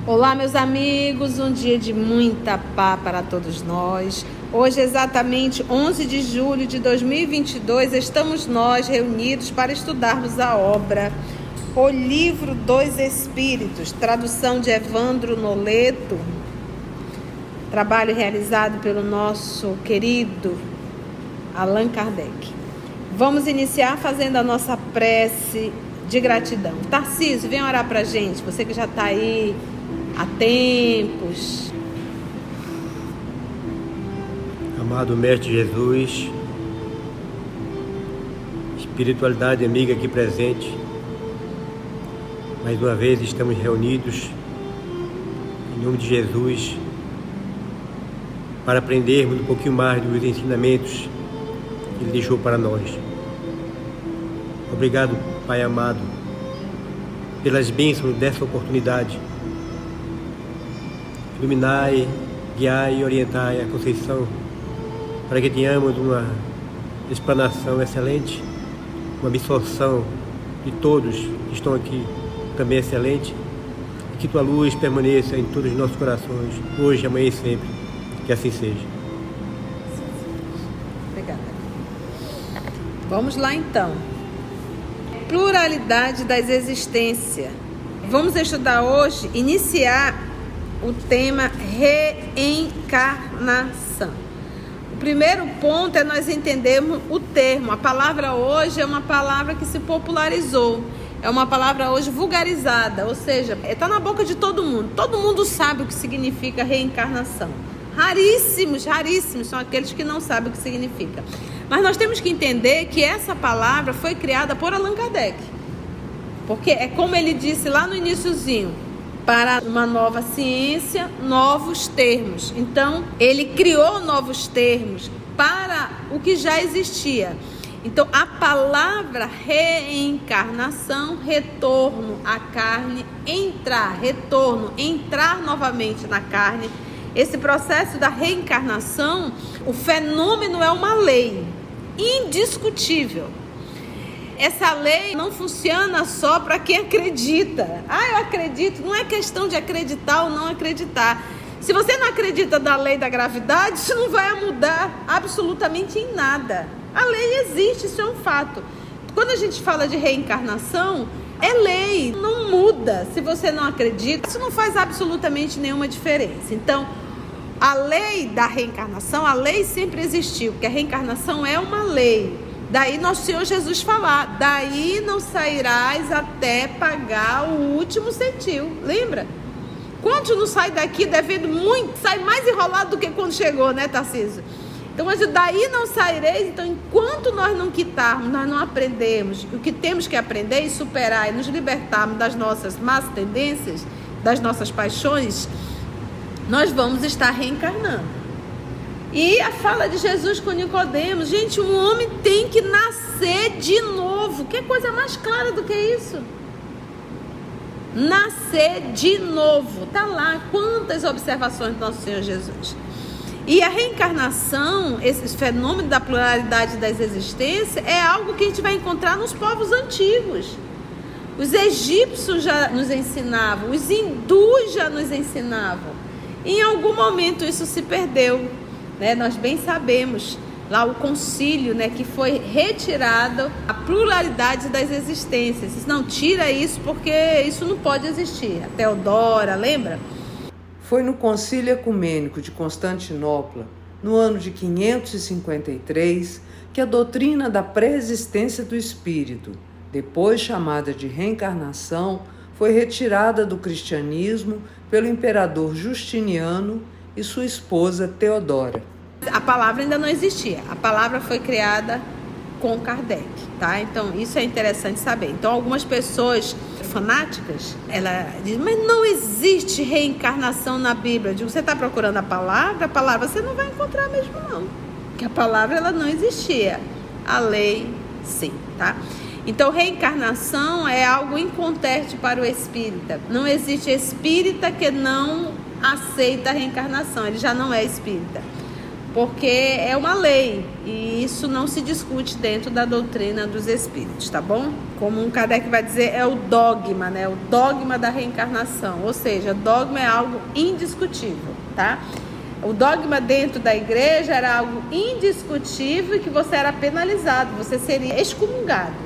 Olá, meus amigos, um dia de muita paz para todos nós. Hoje, exatamente 11 de julho de 2022, estamos nós reunidos para estudarmos a obra O Livro dos Espíritos, tradução de Evandro Noleto, trabalho realizado pelo nosso querido Allan Kardec. Vamos iniciar fazendo a nossa prece de gratidão. Tarcísio, vem orar para a gente, você que já está aí há tempos. Amado Mestre Jesus, espiritualidade amiga aqui presente, mais uma vez estamos reunidos em nome de Jesus para aprendermos um pouquinho mais dos ensinamentos que Ele deixou para nós. Obrigado, Pai amado, pelas bênçãos dessa oportunidade. Iluminai, guiai e orientai a Conceição para que tenhamos uma explanação excelente, uma absorção de todos que estão aqui também excelente, e que Tua luz permaneça em todos os nossos corações, hoje, amanhã e sempre, que assim seja. Obrigada. Vamos lá então. Pluralidade das existências. Vamos estudar hoje, iniciar o tema reencarnação. O primeiro ponto é nós entendermos o termo. A palavra hoje é uma palavra que se popularizou. É uma palavra hoje vulgarizada, ou seja, está na boca de todo mundo. Todo mundo sabe o que significa reencarnação. Raríssimos são aqueles que não sabem o que significa. Mas nós temos que entender que essa palavra foi criada por Allan Kardec. Porque é como ele disse lá no iniciozinho, para uma nova ciência, novos termos. Então, ele criou novos termos para o que já existia. Então, a palavra reencarnação, retorno à carne, entrar novamente na carne. Esse processo da reencarnação, o fenômeno é uma lei indiscutível. Essa lei não funciona só para quem acredita. Eu acredito. Não é questão de acreditar ou não acreditar. Se você não acredita na lei da gravidade, isso não vai mudar absolutamente em nada. A lei existe, isso é um fato. Quando a gente fala de reencarnação, é lei, não muda. Se você não acredita, isso não faz absolutamente nenhuma diferença. Então, a lei da reencarnação, a lei sempre existiu, porque a reencarnação é uma lei. Daí nosso Senhor Jesus falar, daí não sairás até pagar o último centil. Lembra? Quantos não saem daqui devendo muito? Sai mais enrolado do que quando chegou, né, Tarcísio? Então, mas daí não saireis. Então, enquanto nós não quitarmos, nós não aprendemos o que temos que aprender e superar e nos libertarmos das nossas más tendências, das nossas paixões, nós vamos estar reencarnando. E a fala de Jesus com Nicodemos, gente, um homem tem que nascer de novo. Que coisa mais clara do que isso? Nascer de novo. Está lá, quantas observações do nosso Senhor Jesus. E a reencarnação, esse fenômeno da pluralidade das existências, é algo que a gente vai encontrar nos povos antigos. Os egípcios já nos ensinavam, os hindus já nos ensinavam. E em algum momento isso se perdeu. Nós bem sabemos lá o concílio, que foi retirado a pluralidade das existências. Não, tira isso porque isso não pode existir. A Teodora, lembra? Foi no Concílio Ecumênico de Constantinopla, no ano de 553, que a doutrina da pré-existência do espírito, depois chamada de reencarnação, foi retirada do cristianismo pelo imperador Justiniano e sua esposa Teodora. A palavra ainda não existia. A palavra foi criada com Kardec, tá? Então, isso é interessante saber. Então, algumas pessoas fanáticas, ela diz, mas não existe reencarnação na Bíblia. Eu digo, você está procurando a palavra você não vai encontrar mesmo não. Porque a palavra, ela não existia. A lei, sim, tá? Então, reencarnação é algo inconteste para o espírita. Não existe espírita que não aceita a reencarnação. Ele já não é espírita. porque é uma lei e isso não se discute dentro da doutrina dos espíritos, tá bom? Como um Kardec vai dizer, é o dogma, né? O dogma da reencarnação, ou seja, dogma é algo indiscutível, tá? O dogma dentro da igreja era algo indiscutível e que você era penalizado, você seria excomungado.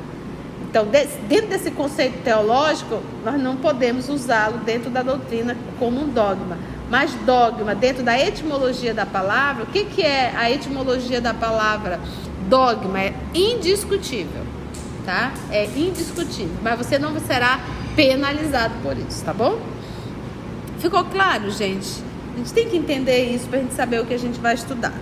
Então, dentro desse conceito teológico, nós não podemos usá-lo dentro da doutrina como um dogma. Mas dogma, dentro da etimologia da palavra, o que é a etimologia da palavra dogma? É indiscutível, tá? É indiscutível, mas você não será penalizado por isso, tá bom? Ficou claro, gente? A gente tem que entender isso para a gente saber o que a gente vai estudar.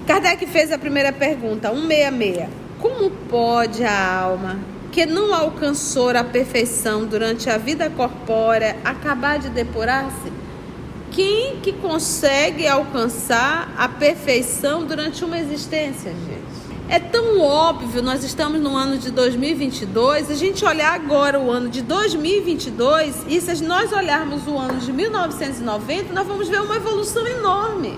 Kardec fez a primeira pergunta, 166. Como pode a alma que não alcançou a perfeição durante a vida corpórea acabar de depurar-se? Quem que consegue alcançar a perfeição durante uma existência, gente? É tão óbvio, nós estamos no ano de 2022, a gente olhar agora o ano de 2022, e se nós olharmos o ano de 1990, nós vamos ver uma evolução enorme.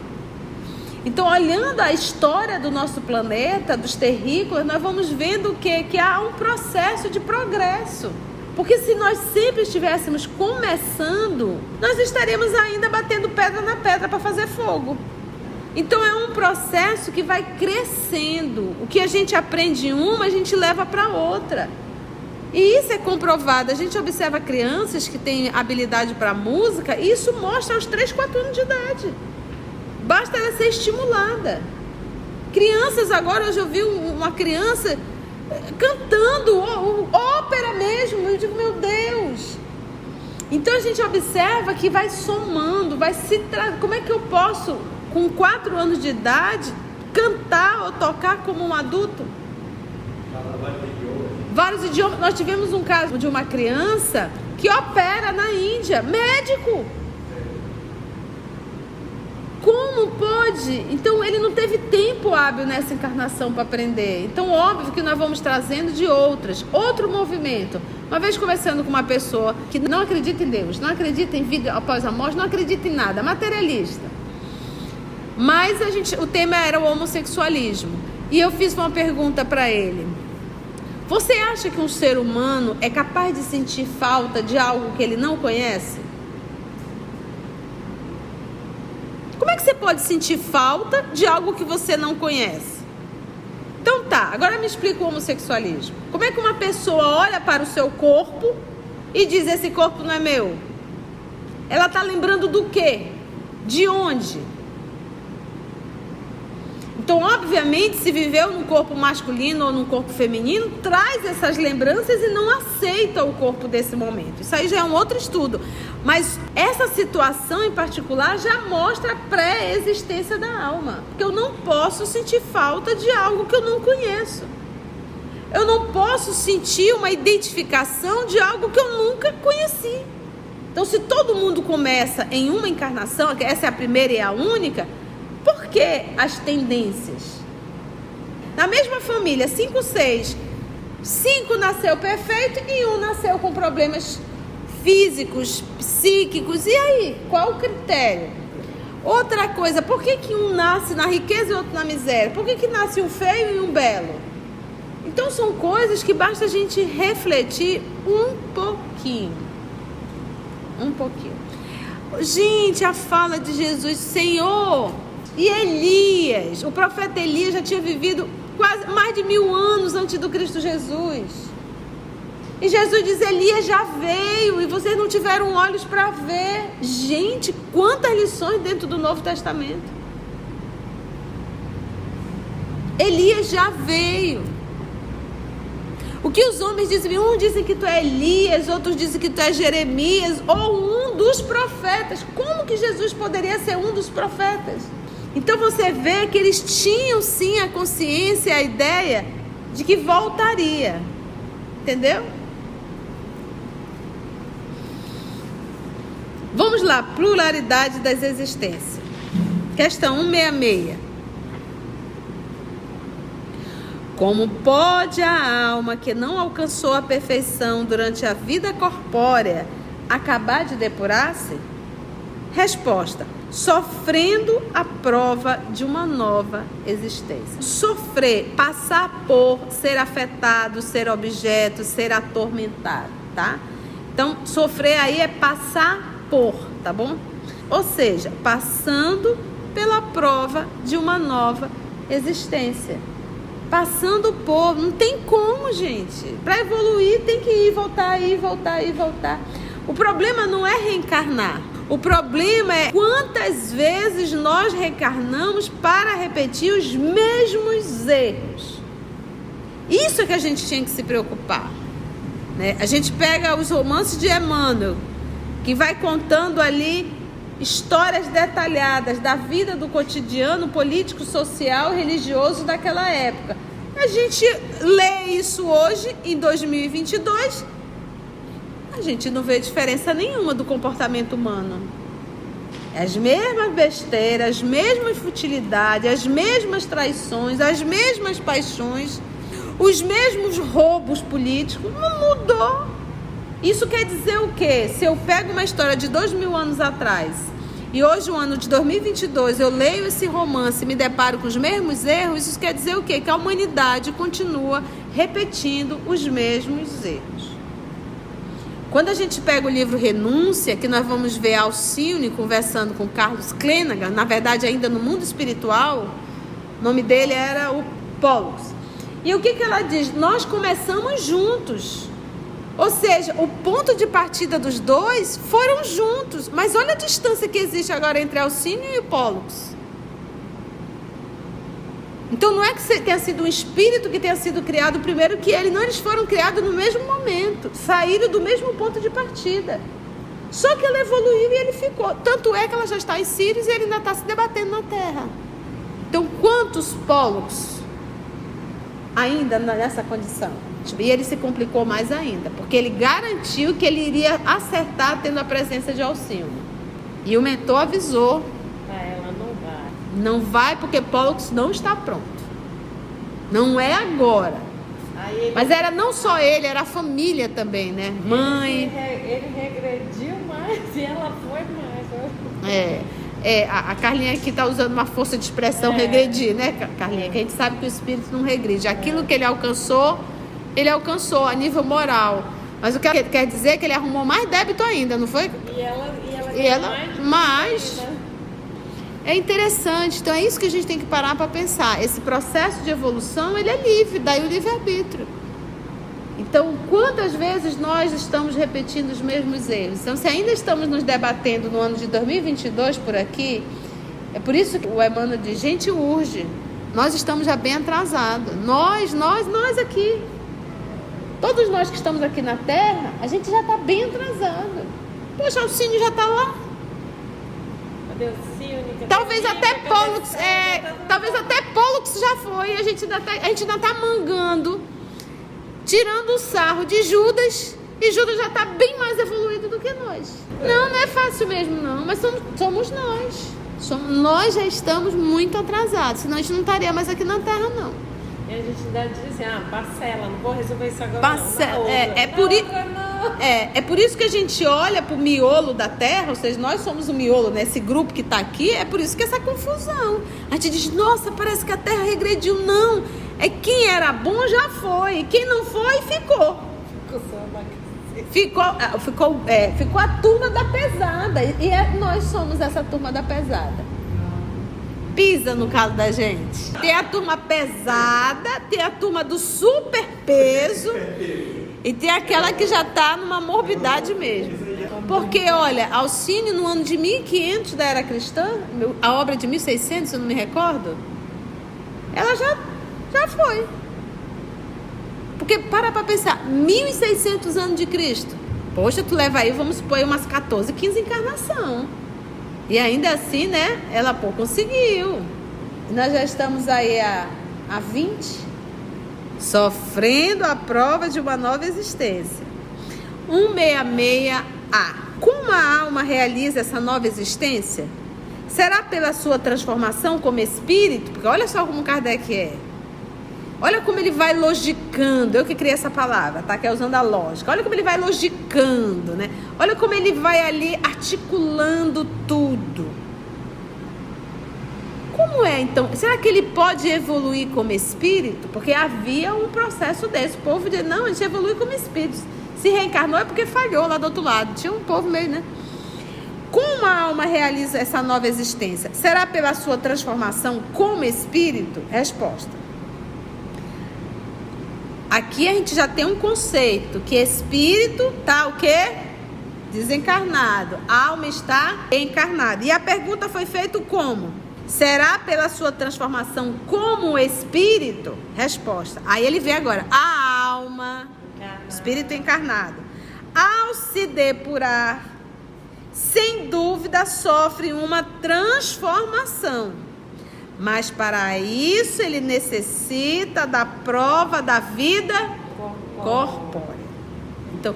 Então, olhando a história do nosso planeta, dos terrícolas, nós vamos vendo que há um processo de progresso. Porque se nós sempre estivéssemos começando, nós estaríamos ainda batendo pedra na pedra para fazer fogo. Então é um processo que vai crescendo. O que a gente aprende em uma, a gente leva para outra. E isso é comprovado. A gente observa crianças que têm habilidade para música e isso mostra aos 3, 4 anos de idade. Basta ela ser estimulada. Crianças agora, hoje eu vi uma criança cantando ópera mesmo. Eu digo, meu Deus. Então a gente observa que vai somando, vai se como é que eu posso, com 4 anos de idade, cantar ou tocar como um adulto? Vários idiomas. Nós tivemos um caso de uma criança que opera na Índia, médico. Como pode? Então ele não teve tempo hábil nessa encarnação para aprender. Então óbvio que nós vamos trazendo de outro movimento. Uma vez conversando com uma pessoa que não acredita em Deus, não acredita em vida após a morte, não acredita em nada, materialista. Mas o tema era o homossexualismo. E eu fiz uma pergunta para ele. Você acha que um ser humano é capaz de sentir falta de algo que ele não conhece? Como é que você pode sentir falta de algo que você não conhece? Então tá, agora me explica o homossexualismo. Como é que uma pessoa olha para o seu corpo e diz, esse corpo não é meu? Ela está lembrando do quê? De onde? Então, obviamente, se viveu num corpo masculino ou num corpo feminino, traz essas lembranças e não aceita o corpo desse momento. Isso aí já é um outro estudo. Mas essa situação em particular já mostra a pré-existência da alma. Porque eu não posso sentir falta de algo que eu não conheço. Eu não posso sentir uma identificação de algo que eu nunca conheci. Então, se todo mundo começa em uma encarnação, que essa é a primeira e a única, por que as tendências? Na mesma família, 5, 6, 5 nasceu perfeito e 1 nasceu com problemas físicos, psíquicos. E aí, qual o critério? Outra coisa, por que um nasce na riqueza e outro na miséria? Por que nasce um feio e um belo? Então são coisas que basta a gente refletir um pouquinho. Gente, a fala de Jesus, Senhor, e Elias, o profeta Elias já tinha vivido quase mais de 1000 anos antes do Cristo Jesus. E Jesus diz, Elias já veio e vocês não tiveram olhos para ver. Gente, quantas lições dentro do Novo Testamento. Elias já veio. O que os homens dizem? Uns dizem que tu é Elias, outros dizem que tu é Jeremias, ou um dos profetas. Como que Jesus poderia ser um dos profetas? Então você vê que eles tinham sim a consciência, a ideia de que voltaria. Entendeu? Vamos lá, pluralidade das existências. Questão 166. Como pode a alma que não alcançou a perfeição durante a vida corpórea acabar de depurar-se? Resposta: sofrendo a prova de uma nova existência. Sofrer, passar por, ser afetado, ser objeto, ser atormentado, tá? Então, sofrer aí é passar por, tá bom? Ou seja, passando pela prova de uma nova existência. Passando por, não tem como, gente. Para evoluir tem que ir, voltar, ir, voltar, ir, voltar. O problema não é reencarnar. O problema é quantas vezes nós reencarnamos para repetir os mesmos erros. Isso é que a gente tinha que se preocupar, né? A gente pega os romances de Emmanuel, que vai contando ali histórias detalhadas da vida do cotidiano político, social e religioso daquela época. A gente lê isso hoje, em 2022, a gente não vê diferença nenhuma do comportamento humano. As mesmas besteiras, as mesmas futilidades, as mesmas traições, as mesmas paixões, os mesmos roubos políticos. Não mudou. Isso quer dizer o quê? Se eu pego uma história de 2000 anos atrás e hoje, o ano de 2022, eu leio esse romance e me deparo com os mesmos erros, isso quer dizer o quê? Que a humanidade continua repetindo os mesmos erros. Quando a gente pega o livro Renúncia, que nós vamos ver Alcione conversando com Carlos Clenaghan, na verdade ainda no mundo espiritual, o nome dele era o Pollux. E o que ela diz? Nós começamos juntos. Ou seja, o ponto de partida dos dois foram juntos. Mas olha a distância que existe agora entre Alcione e o Pollux. Então não é que tenha sido um espírito que tenha sido criado primeiro que ele. Não, eles foram criados no mesmo momento. Saíram do mesmo ponto de partida. Só que ela evoluiu e ele ficou. Tanto é que ela já está em Sírios e ele ainda está se debatendo na Terra. Então quantos Pollux ainda nessa condição? E ele se complicou mais ainda, porque ele garantiu que ele iria acertar tendo a presença de Alcione. E o mentor avisou: ela não vai. Não vai porque Pollux não está pronto. Não é agora. Mas era não só ele, era a família também, né? Mãe. Ele regrediu mais e ela foi mais. A Carlinha aqui está usando uma força de expressão regredir, né, Carlinha? Que a gente sabe que o espírito não regride. Aquilo que ele alcançou a nível moral. Mas o que quer dizer é que ele arrumou mais débito ainda, não foi? E ela mais. É interessante. Então é isso que a gente tem que parar para pensar. Esse processo de evolução, ele é livre, daí o livre-arbítrio. Então, quantas vezes nós estamos repetindo os mesmos erros? Então, se ainda estamos nos debatendo no ano de 2022 por aqui, é por isso que o Emmanuel diz, gente, urge. Nós estamos já bem atrasados. Nós aqui. Todos nós que estamos aqui na Terra, a gente já está bem atrasado. Poxa, o Alcione já está lá. Cadê o Alcione? Talvez até Pollux já foi. A gente ainda está mangando, tirando o sarro de Judas. E Judas já está bem mais evoluído do que nós. Não é fácil mesmo não. Mas somos nós. Nós já estamos muito atrasados. Senão a gente não estaria mais aqui na Terra, não. E a gente ainda diz assim, parcela, não vou resolver isso agora não. É por isso que a gente olha para o miolo da Terra, ou seja, nós somos o miolo, né? Esse grupo que está aqui, é por isso que essa confusão. A gente diz, nossa, parece que a Terra regrediu. Não, é quem era bom já foi, e quem não foi, ficou. Ficou a turma da pesada, e nós somos essa turma da pesada. Pisa no calo da gente. Tem a turma pesada, tem a turma do super peso e tem aquela que já está numa morbidade mesmo. Porque, olha, Alcione no ano de 1500 da era cristã, a obra de 1600, se eu não me recordo, ela já foi. Porque para pensar, 1600 anos de Cristo. Poxa, tu leva aí, vamos supor, umas 14, 15 encarnações. E ainda assim, né, ela conseguiu. Nós já estamos aí há 20, sofrendo a prova de uma nova existência. 166A. Como a alma realiza essa nova existência? Será pela sua transformação como espírito? Porque olha só como Kardec é. Olha como ele vai logicando. Eu que criei essa palavra, tá? Que é usando a lógica. Olha como ele vai logicando, né? Olha como ele vai ali articulando tudo. como é, então? Será que ele pode evoluir como espírito? Porque havia um processo desse. O povo dizia, não, a gente evolui como espírito. Se reencarnou é porque falhou lá do outro lado. Tinha um povo meio, né? Como a alma realiza essa nova existência? Será pela sua transformação como espírito? Resposta. Aqui a gente já tem um conceito, que espírito está o quê? Desencarnado. A alma está encarnada. E a pergunta foi feita como? Será pela sua transformação como espírito? Resposta. Aí ele vê agora. A alma, espírito encarnado, ao se depurar, sem dúvida sofre uma transformação. Mas para isso ele necessita da prova da vida corpórea. Então,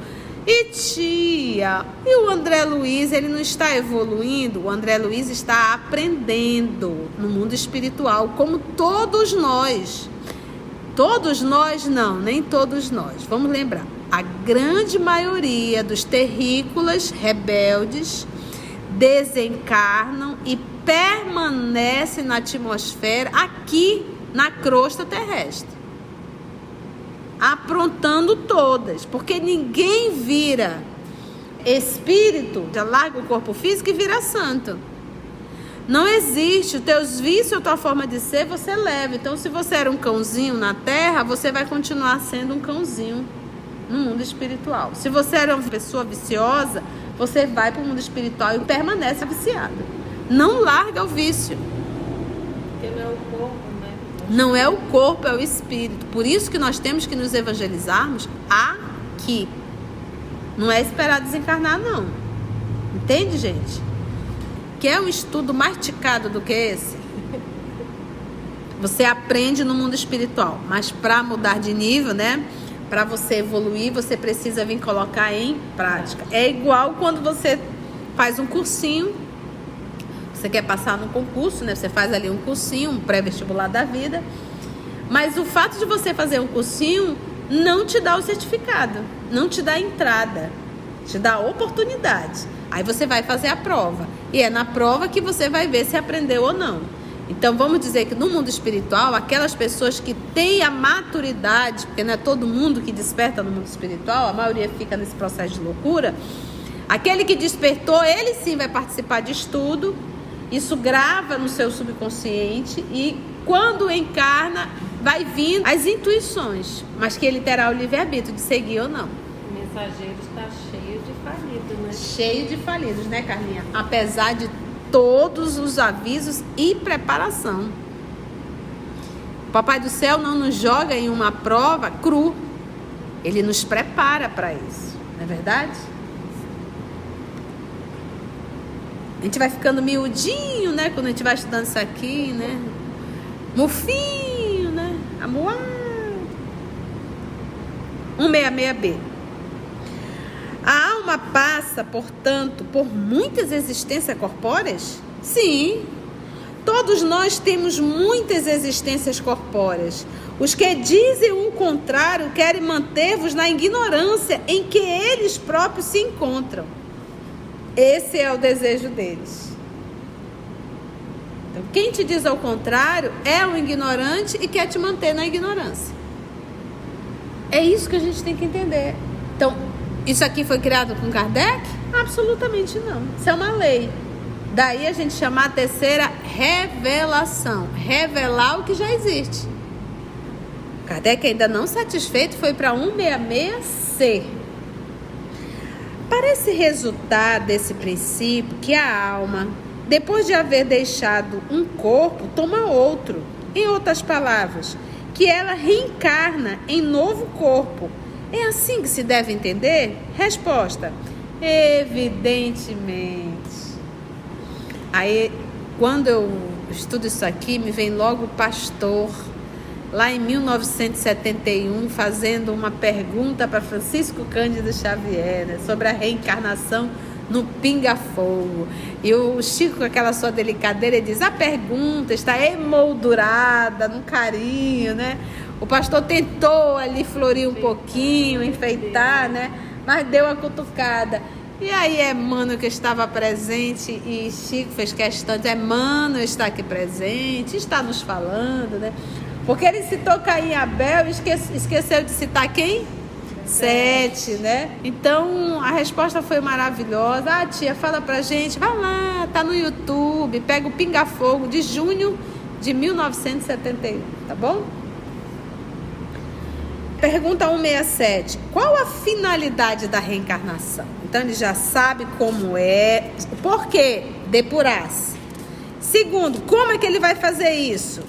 e tia, e o André Luiz, ele não está evoluindo? O André Luiz está aprendendo no mundo espiritual, como todos nós. Todos nós não, nem todos nós. Vamos lembrar, a grande maioria dos terrícolas rebeldes desencarnam e permanecem na atmosfera, aqui na crosta terrestre, aprontando todas, porque ninguém vira espírito, já larga o corpo físico e vira santo. Não existe. Os teus vícios, a tua forma de ser, você leva. Então, se você era um cãozinho na terra, você vai continuar sendo um cãozinho no mundo espiritual. Se você era uma pessoa viciosa, você vai para o mundo espiritual e permanece viciado. Não larga o vício. Porque não é o corpo, né? Não é o corpo, é o espírito. Por isso que nós temos que nos evangelizarmos aqui. Não é esperar desencarnar, não. Entende, gente? Quer um estudo masticado do que esse? Você aprende no mundo espiritual. Mas para mudar de nível, né? Para você evoluir, você precisa vir colocar em prática. É igual quando você faz um cursinho. Você quer passar no concurso, né? Você faz ali um cursinho, um pré-vestibular da vida. Mas o fato de você fazer um cursinho não te dá o certificado, não te dá entrada, te dá oportunidade. Aí você vai fazer a prova. E é na prova que você vai ver se aprendeu ou não. Então vamos dizer que no mundo espiritual, aquelas pessoas que têm a maturidade, porque não é todo mundo que desperta no mundo espiritual, a maioria fica nesse processo de loucura. Aquele que despertou, ele sim vai participar de estudo. Isso grava no seu subconsciente e quando encarna, vai vindo as intuições, mas que ele terá o livre-arbítrio de seguir ou não. O mensageiro está cheio de falidos, né? Cheio de falidos, né, Carlinha? Apesar de todos os avisos e preparação. O Papai do Céu não nos joga em uma prova cru. Ele nos prepara para isso, não é verdade? A gente vai ficando miudinho, né? Quando a gente vai estudando isso aqui, né? Mufinho, né? Amuado. 166B. A alma passa, portanto, por muitas existências corpóreas? Sim. Todos nós temos muitas existências corpóreas. Os que dizem o contrário querem manter-vos na ignorância em que eles próprios se encontram. Esse é o desejo deles. Então, quem te diz ao contrário é um ignorante e quer te manter na ignorância. É isso que a gente tem que entender. Então, isso aqui foi criado com Kardec? Absolutamente não. Isso é uma lei. Daí a gente chama a terceira revelação. Revelar o que já existe. Kardec, ainda não satisfeito, foi para 166C. Parece resultar desse princípio que a alma, depois de haver deixado um corpo, toma outro. Em outras palavras, que ela reencarna em novo corpo. É assim que se deve entender? Resposta: evidentemente. Aí, quando eu estudo isso aqui, me vem logo o pastor, lá em 1971, fazendo uma pergunta para Francisco Cândido Xavier, né, sobre a reencarnação no pinga-fogo. E o Chico, com aquela sua delicadeira, diz: a pergunta está emoldurada no carinho, né? O pastor tentou ali florir um pouquinho, enfeitar, né? Mas deu a cutucada. E aí Emmanuel, que estava presente, e Chico fez questão de Emmanuel está aqui presente, está nos falando, né? Porque ele citou Caim e Abel e esqueceu de citar quem? Sete, né? Então a resposta foi maravilhosa. Ah, tia, fala pra gente, vai lá, tá no YouTube, pega o Pinga Fogo de junho de 1971, tá bom? Pergunta 167. Qual a finalidade da reencarnação? Então ele já sabe como é. Por quê? Depurar-se. Segundo, como é que ele vai fazer isso?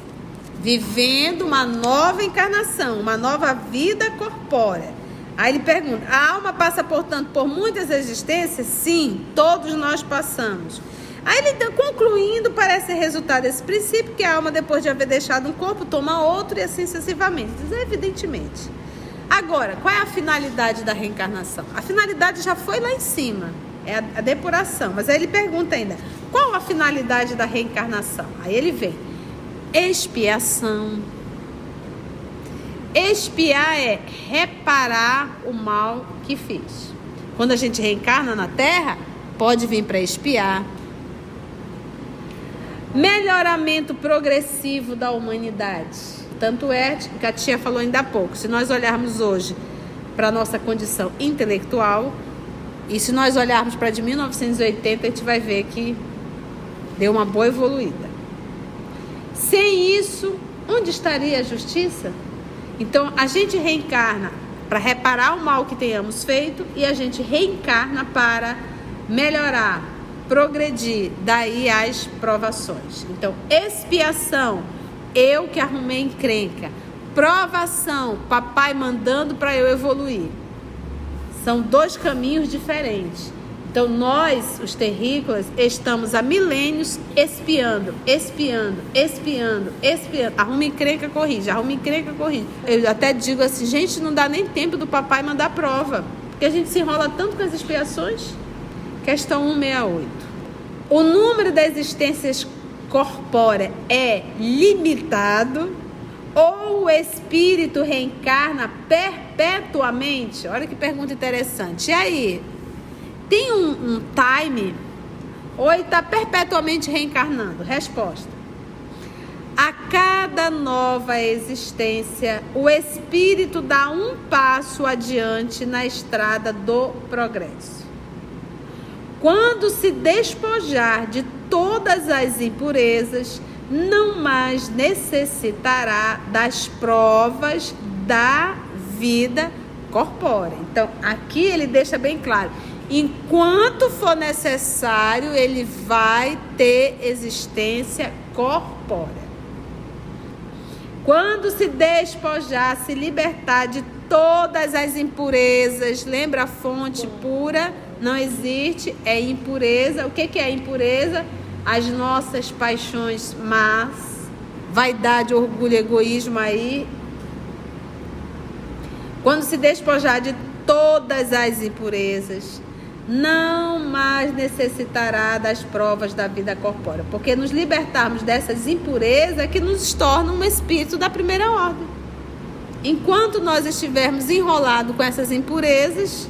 Vivendo uma nova encarnação, uma nova vida corpórea. Aí ele pergunta, a alma passa, portanto, por muitas existências? Sim, todos nós passamos. Aí ele, concluindo, parece resultado desse princípio que a alma, depois de haver deixado um corpo, toma outro e assim sucessivamente. Evidentemente. Agora, qual é a finalidade da reencarnação? A finalidade já foi lá em cima, é a depuração. Mas aí ele pergunta ainda, qual a finalidade da reencarnação? Aí ele vem, expiação. Expiar é reparar o mal que fiz. Quando a gente reencarna na Terra, pode vir para expiar. Melhoramento progressivo da humanidade. Tanto é que a tia falou ainda há pouco. Se nós olharmos hoje para a nossa condição intelectual, e se nós olharmos para de 1980, a gente vai ver que deu uma boa evoluída. Sem isso, onde estaria a justiça? Então, a gente reencarna para reparar o mal que tenhamos feito e a gente reencarna para melhorar, progredir, daí as provações. Então, expiação, eu que arrumei encrenca. Provação, papai mandando para eu evoluir. São dois caminhos diferentes. Então, nós, os terrícolas, estamos há milênios expiando. Arruma encrenca, corrige. Eu até digo assim, gente, não dá nem tempo do papai mandar prova. Porque a gente se enrola tanto com as expiações. Questão 168. O número das existências corpóreas é limitado ou o espírito reencarna perpetuamente? Olha que pergunta interessante. E aí? Tem um time ou ele está perpetuamente reencarnando? Resposta. A cada nova existência, o espírito dá um passo adiante na estrada do progresso. Quando se despojar de todas as impurezas, não mais necessitará das provas da vida corpórea. Então, aqui ele deixa bem claro. Enquanto for necessário, ele vai ter existência corpórea. Quando se despojar, se libertar de todas as impurezas, lembra a fonte pura? Não existe, é impureza. O que é impureza? As nossas paixões más, vaidade, orgulho, egoísmo aí. Quando se despojar de todas as impurezas, não mais necessitará das provas da vida corpórea, porque nos libertarmos dessas impurezas é que nos torna um espírito da primeira ordem. Enquanto nós estivermos enrolados com essas impurezas,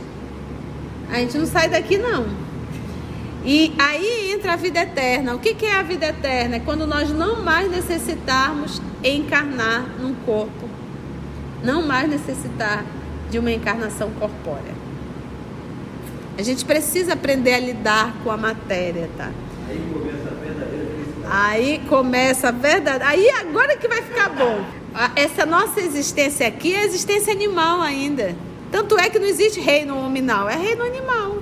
a gente não sai daqui não. E aí entra a vida eterna. O que é a vida eterna? É quando nós não mais necessitarmos encarnar num corpo, não mais necessitar de uma encarnação corpórea. A gente precisa aprender a lidar com a matéria, tá? Aí começa a verdade. Aí agora que vai ficar bom. Essa nossa existência aqui é existência animal ainda. Tanto é que não existe reino nominal, é reino animal.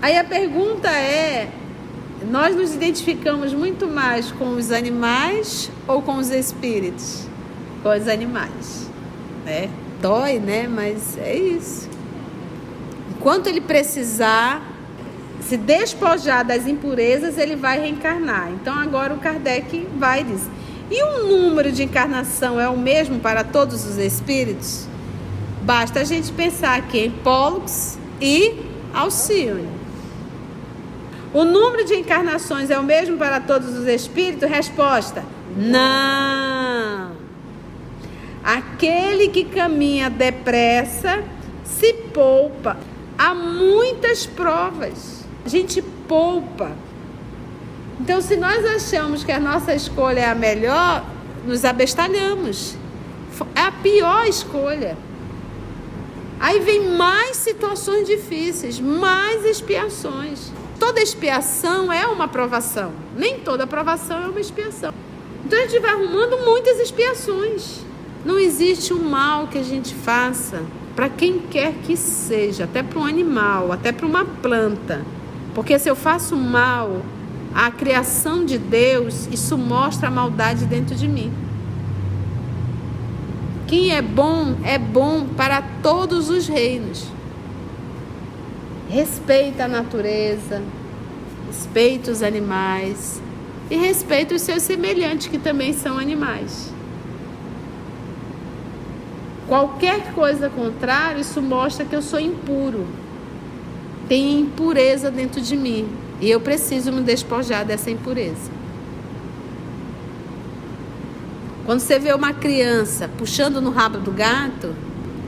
Aí a pergunta é, nós nos identificamos muito mais com os animais ou com os espíritos? Com os animais, né? Dói, né? Mas é isso. Enquanto ele precisar se despojar das impurezas, ele vai reencarnar. Então agora o Kardec vai dizer. E o número de encarnação é o mesmo para todos os espíritos? Basta a gente pensar aqui em Pollux e Alcione. O número de encarnações é o mesmo para todos os espíritos? Resposta: não. Aquele que caminha depressa se poupa há muitas provas. A gente poupa. Então, se nós achamos que a nossa escolha é a melhor, nos abestalhamos. É a pior escolha. Aí vem mais situações difíceis, mais expiações. Toda expiação é uma provação. Nem toda provação é uma expiação. Então a gente vai arrumando muitas expiações. Não existe um mal que a gente faça para quem quer que seja, até para um animal, até para uma planta. Porque se eu faço mal à criação de Deus, isso mostra a maldade dentro de mim. Quem é bom para todos os reinos. Respeita a natureza, respeita os animais e respeita os seus semelhantes, que também são animais. Qualquer coisa contrária, isso mostra que eu sou impuro. Tem impureza dentro de mim e eu preciso me despojar dessa impureza. Quando você vê uma criança puxando no rabo do gato,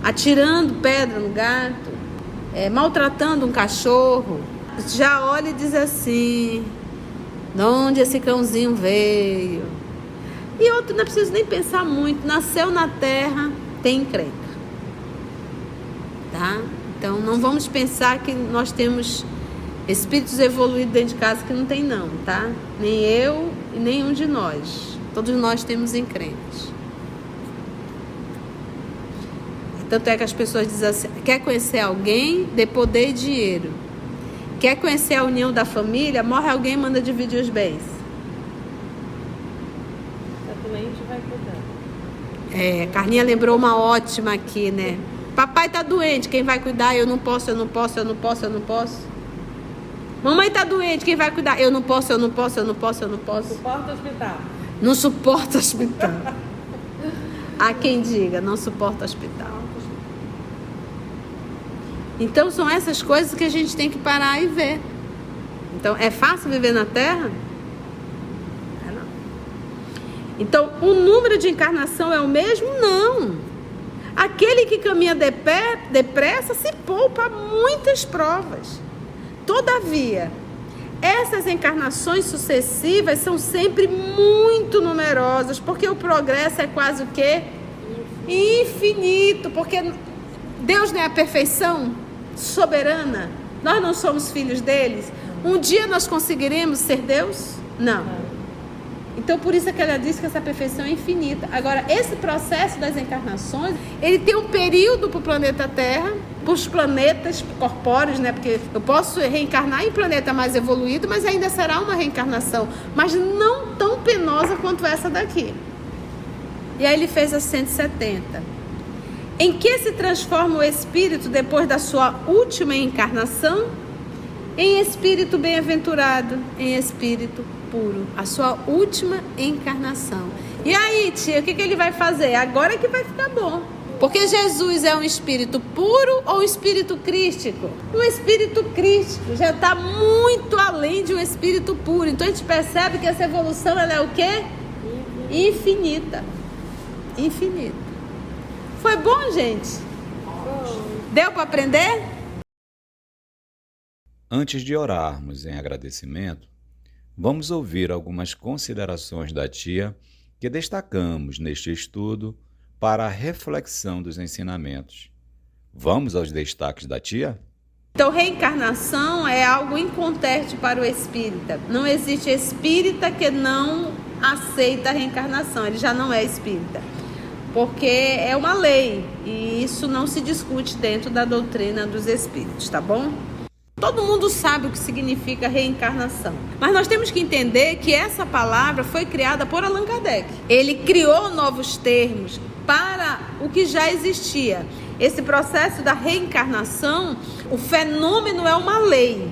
atirando pedra no gato, maltratando um cachorro, já olha e diz assim: de onde esse cãozinho veio? E outro, não preciso nem pensar muito, nasceu na terra, tem encrenca. Tá? Então não vamos pensar que nós temos espíritos evoluídos dentro de casa, que não tem não, tá? Nem eu e nenhum de nós. Todos nós temos encrencas. Tanto é que as pessoas dizem assim: quer conhecer alguém, dê poder e dinheiro. Quer conhecer a união da família, morre alguém, manda dividir os bens. A doente vai cuidar. Carlinha lembrou uma ótima aqui, né? Papai tá doente, quem vai cuidar? Eu não posso. Mamãe tá doente, quem vai cuidar? Eu não posso. Suporta o hospital. Não suporta hospital. Há quem diga, não suporta hospital. Então são essas coisas que a gente tem que parar e ver. Então, é fácil viver na Terra? Não. Então, o número de encarnação é o mesmo? Não. Aquele que caminha depressa se poupa muitas provas. Todavia, essas encarnações sucessivas são sempre muito numerosas, porque o progresso é quase o quê? Infinito. Porque Deus não é a perfeição soberana? Nós não somos filhos deles? Um dia nós conseguiremos ser Deus? Não. Então, por isso é que ela diz que essa perfeição é infinita. Agora, esse processo das encarnações, ele tem um período para o planeta Terra, para os planetas corpóreos, né? Porque eu posso reencarnar em planeta mais evoluído, mas ainda será uma reencarnação, mas não tão penosa quanto essa daqui. E aí ele fez as 170. Em que se transforma o espírito depois da sua última encarnação? Em espírito bem-aventurado, em espírito puro. A sua última encarnação. E aí, tia, o que ele vai fazer? Agora é que vai ficar bom. Porque Jesus é um espírito puro ou um espírito crístico? Um espírito crístico já está muito além de um espírito puro. Então a gente percebe que essa evolução, ela é o quê? Infinita. Infinita. Foi bom, gente? Deu para aprender? Antes de orarmos em agradecimento, vamos ouvir algumas considerações da tia que destacamos neste estudo para a reflexão dos ensinamentos. Vamos aos destaques da tia? Então, reencarnação é algo inconteste para o espírita. Não existe espírita que não aceita a reencarnação. Ele já não é espírita. Porque é uma lei. E isso não se discute dentro da doutrina dos espíritos, tá bom? Todo mundo sabe o que significa reencarnação. Mas nós temos que entender que essa palavra foi criada por Allan Kardec. Ele criou novos termos para o que já existia. Esse processo da reencarnação, o fenômeno é uma lei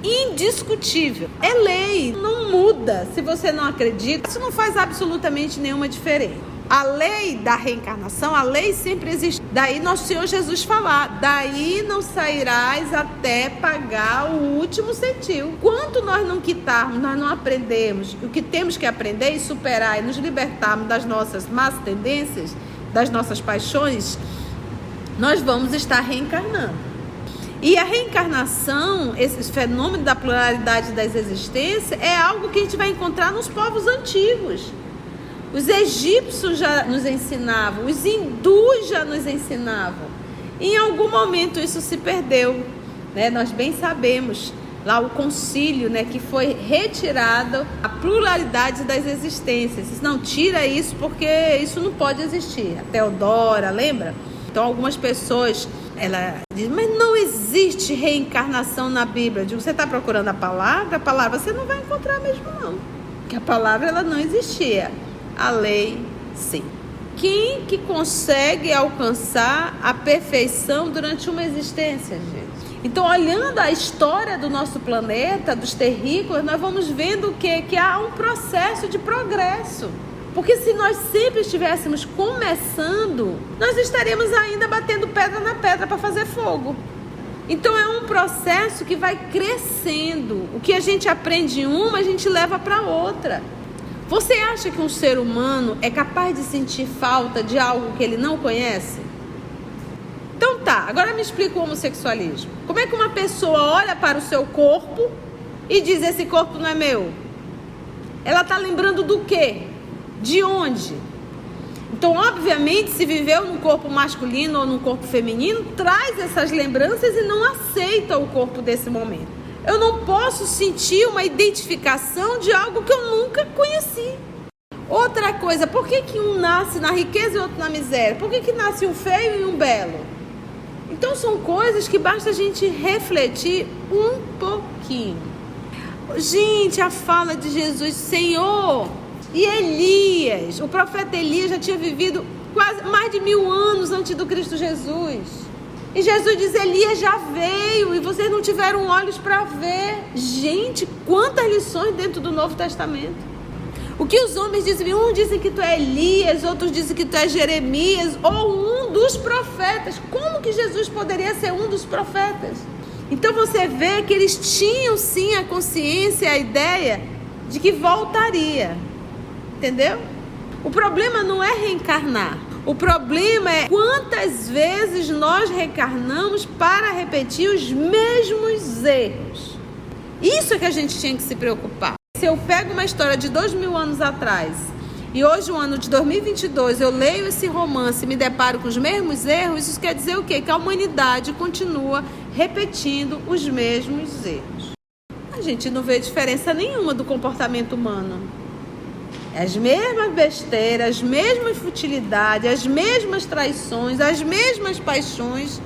indiscutível. É lei, não muda. Se você não acredita, isso não faz absolutamente nenhuma diferença. A lei da reencarnação, a lei sempre existe. Daí nosso Senhor Jesus falar: daí não sairás até pagar o último centil. Quanto nós não quitarmos, nós não aprendemos o que temos que aprender e superar e nos libertarmos das nossas más tendências, das nossas paixões, nós vamos estar reencarnando. E a reencarnação, esse fenômeno da pluralidade das existências, é algo que a gente vai encontrar nos povos antigos. Os egípcios já nos ensinavam, os hindus já nos ensinavam. Em algum momento isso se perdeu, né? Nós bem sabemos, lá o concílio, né, que foi retirado a pluralidade das existências. Não, tira isso porque isso não pode existir. A Teodora, lembra? Então algumas pessoas, ela diz, mas não existe reencarnação na Bíblia. Eu digo, você está procurando a palavra você não vai encontrar mesmo não. Porque a palavra ela não existia. A lei, sim. Quem que consegue alcançar a perfeição durante uma existência, gente? Então, olhando a história do nosso planeta, dos terrícolas, nós vamos vendo que há um processo de progresso. Porque se nós sempre estivéssemos começando, nós estaríamos ainda batendo pedra na pedra para fazer fogo. Então, é um processo que vai crescendo. O que a gente aprende em uma, a gente leva para outra. Você acha que um ser humano é capaz de sentir falta de algo que ele não conhece? Então tá, agora me explica o homossexualismo. Como é que uma pessoa olha para o seu corpo e diz, esse corpo não é meu? Ela está lembrando do quê? De onde? Então, obviamente, se viveu num corpo masculino ou num corpo feminino, traz essas lembranças e não aceita o corpo desse momento. Eu não posso sentir uma identificação de algo que eu nunca conheci. Outra coisa, por que um nasce na riqueza e outro na miséria? Por que nasce um feio e um belo? Então são coisas que basta a gente refletir um pouquinho. Gente, a fala de Jesus, Senhor, e Elias, o profeta Elias já tinha vivido quase mais de 1000 anos antes do Cristo Jesus. E Jesus diz, Elias já veio e vocês não tiveram olhos para ver. Gente, quantas lições dentro do Novo Testamento. O que os homens dizem, uns dizem que tu é Elias, outros dizem que tu é Jeremias, ou um dos profetas. Como que Jesus poderia ser um dos profetas? Então você vê que eles tinham sim a consciência, a ideia de que voltaria. Entendeu? O problema não é reencarnar. O problema é quantas vezes nós reencarnamos para repetir os mesmos erros. Isso é que a gente tinha que se preocupar. Se eu pego uma história de 2000 anos atrás e hoje, o ano de 2022, eu leio esse romance e me deparo com os mesmos erros, isso quer dizer o quê? Que a humanidade continua repetindo os mesmos erros. A gente não vê diferença nenhuma do comportamento humano. As mesmas besteiras, as mesmas futilidades, as mesmas traições, as mesmas paixões,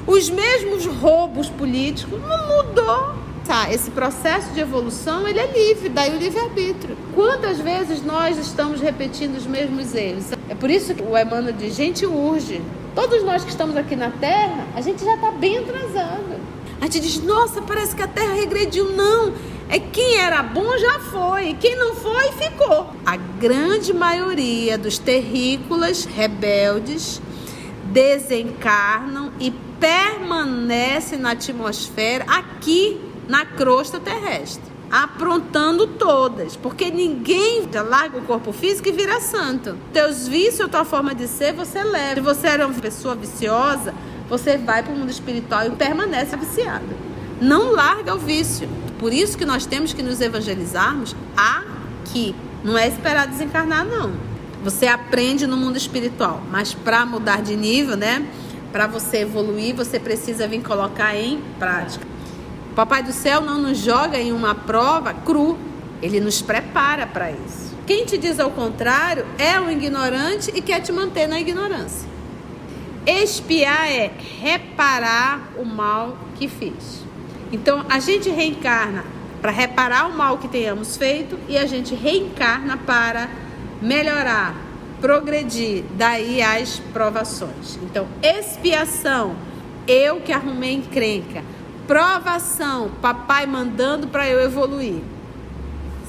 os mesmos roubos políticos, não mudou. Esse processo de evolução, ele é livre, daí o livre-arbítrio. Quantas vezes nós estamos repetindo os mesmos erros? É por isso que o Emmanuel diz, gente, urge. Todos nós que estamos aqui na Terra, a gente já está bem atrasado. A gente diz, nossa, parece que a Terra regrediu. Não, é quem era bom já foi, quem não foi, ficou. A grande maioria dos terrícolas rebeldes desencarnam e permanecem na atmosfera aqui na crosta terrestre, aprontando todas, porque ninguém larga o corpo físico e vira santo. Teus vícios, a tua forma de ser, você leva. Se você era uma pessoa viciosa, você vai para o mundo espiritual e permanece viciado. Não larga o vício. Por isso que nós temos que nos evangelizarmos aqui. Não é esperar desencarnar, não. Você aprende no mundo espiritual, mas para mudar de nível, né? Para você evoluir, você precisa vir colocar em prática. O Papai do Céu não nos joga em uma prova cru. Ele nos prepara para isso. Quem te diz ao contrário é um ignorante e quer te manter na ignorância. Expiar é reparar o mal que fiz. Então, a gente reencarna para reparar o mal que tenhamos feito e a gente reencarna para melhorar, progredir, daí as provações. Então, expiação, eu que arrumei encrenca. Provação, papai mandando para eu evoluir.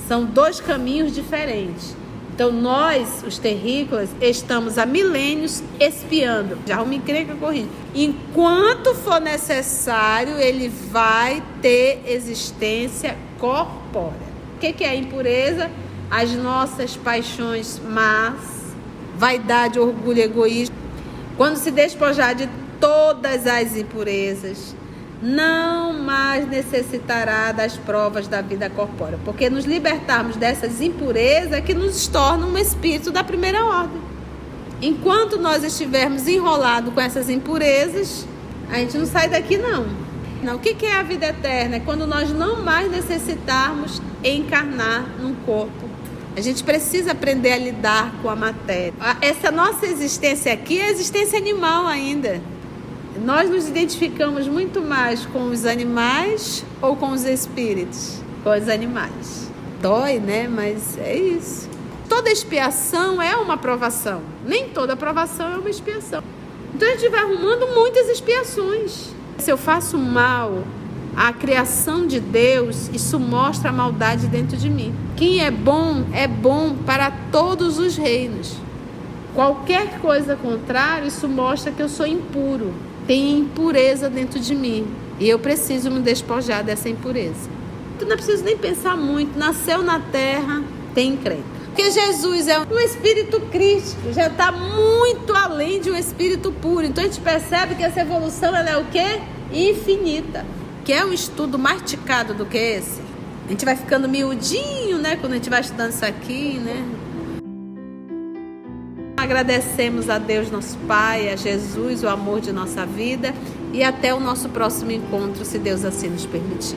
São dois caminhos diferentes. Então, nós, os terrícolas, estamos há milênios espiando. Já arruma encrenca, corrige. Enquanto for necessário, ele vai ter existência corpórea. O que é a impureza? As nossas paixões más, vaidade, orgulho, egoísmo. Quando se despojar de todas as impurezas, não mais necessitará das provas da vida corpórea, porque nos libertarmos dessas impurezas é que nos torna um espírito da primeira ordem. Enquanto nós estivermos enrolados com essas impurezas, a gente não sai daqui não. O que é a vida eterna? É quando nós não mais necessitarmos encarnar num corpo. A gente precisa aprender a lidar com a matéria. Essa nossa existência aqui é a existência animal ainda. Nós nos identificamos muito mais com os animais ou com os espíritos? Com os animais. Dói, né? Mas é isso. Toda expiação é uma provação. Nem toda provação é uma expiação. Então a gente vai arrumando muitas expiações. Se eu faço mal à criação de Deus, isso mostra a maldade dentro de mim. Quem é bom para todos os reinos. Qualquer coisa contrária, isso mostra que eu sou impuro. Tem impureza dentro de mim. E eu preciso me despojar dessa impureza. Então não preciso nem pensar muito. Nasceu na terra, tem encrenca. Porque Jesus é um espírito crístico, já está muito além de um espírito puro. Então a gente percebe que essa evolução ela é o quê? Infinita. Que é um estudo masticado do que esse. A gente vai ficando miudinho, né? Quando a gente vai estudando isso aqui, né? Agradecemos a Deus, nosso Pai, a Jesus, o amor de nossa vida. E até o nosso próximo encontro, se Deus assim nos permitir.